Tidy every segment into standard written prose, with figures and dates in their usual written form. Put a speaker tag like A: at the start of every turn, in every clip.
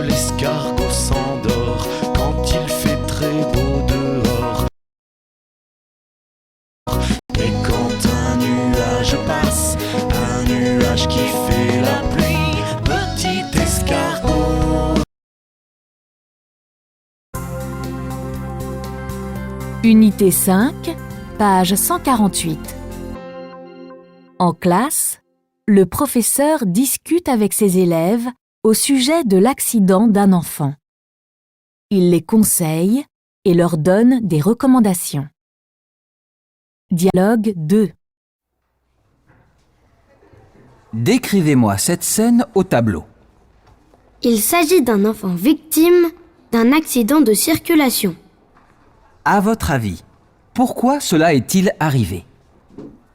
A: l'escargot s'endort quand il fait très beau dehors. Mais quand un nuage passe, un nuage qui fait la pluie, petit escargot.
B: Unité 5, page 148. En classe, le professeur discute avec ses élèves au sujet de l'accident d'un enfant. Il les conseille et leur donne des recommandations. Dialogue 2.
C: Décrivez-moi cette scène au tableau.
D: Il s'agit d'un enfant victime d'un accident de circulation.
C: À votre avis, pourquoi cela est-il arrivé?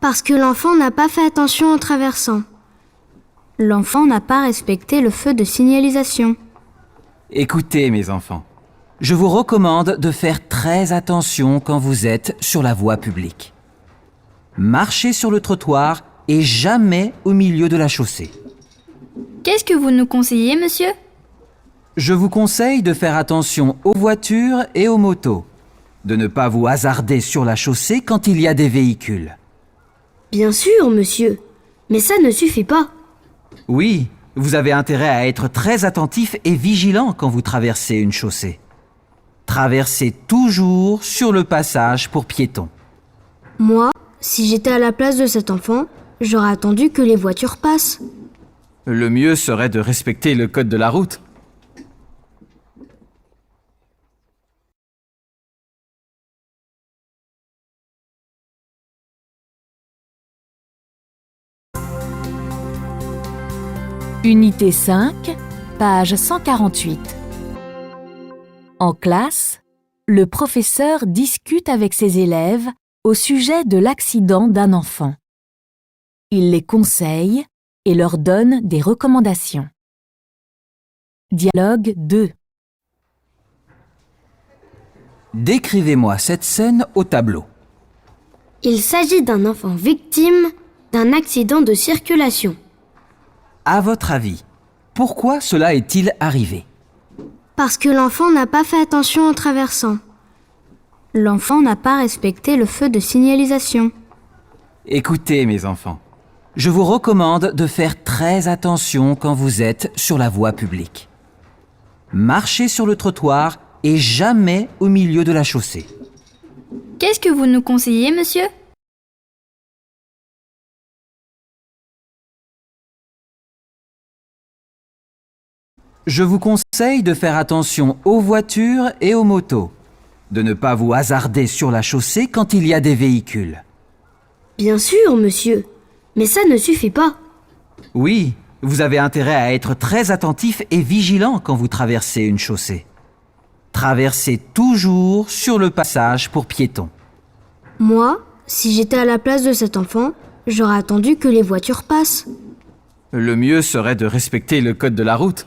D: Parce que l'enfant n'a pas fait attention en traversant. L'enfant n'a pas respecté le feu de signalisation.
C: Écoutez mes enfants, je vous recommande de faire très attention quand vous êtes sur la voie publique. Marchez sur le trottoir et jamais au milieu de la chaussée.
E: Qu'est-ce que vous nous conseillez, monsieur?
C: Je vous conseille de faire attention aux voitures et aux motos, de ne pas vous hasarder sur la chaussée quand il y a des véhicules.
D: Bien sûr, monsieur, mais ça ne suffit pas.
C: Oui, vous avez intérêt à être très attentif et vigilant quand vous traversez une chaussée. Traversez toujours sur le passage pour piétons.
D: Moi, si j'étais à la place de cet enfant, j'aurais attendu que les voitures passent.
C: Le mieux serait de respecter le code de la route.
B: Unité 5, page 148. En classe, le professeur discute avec ses élèves au sujet de l'accident d'un enfant. Il les conseille et leur donne des recommandations. Dialogue 2.
C: Décrivez-moi cette scène au tableau.
D: Il s'agit d'un enfant victime d'un accident de circulation.
C: À votre avis, pourquoi cela est-il arrivé?
D: Parce que l'enfant n'a pas fait attention en traversant. L'enfant n'a pas respecté le feu de signalisation.
C: Écoutez mes enfants, je vous recommande de faire très attention quand vous êtes sur la voie publique. Marchez sur le trottoir et jamais au milieu de la chaussée.
E: Qu'est-ce que vous nous conseillez, monsieur?
C: Je vous conseille de faire attention aux voitures et aux motos, de ne pas vous hasarder sur la chaussée quand il y a des véhicules.
D: Bien sûr, monsieur, mais ça ne suffit pas.
C: Oui, vous avez intérêt à être très attentif et vigilant quand vous traversez une chaussée. Traversez toujours sur le passage pour piétons.
D: Moi, si j'étais à la place de cet enfant, j'aurais attendu que les voitures passent.
C: Le mieux serait de respecter le code de la route.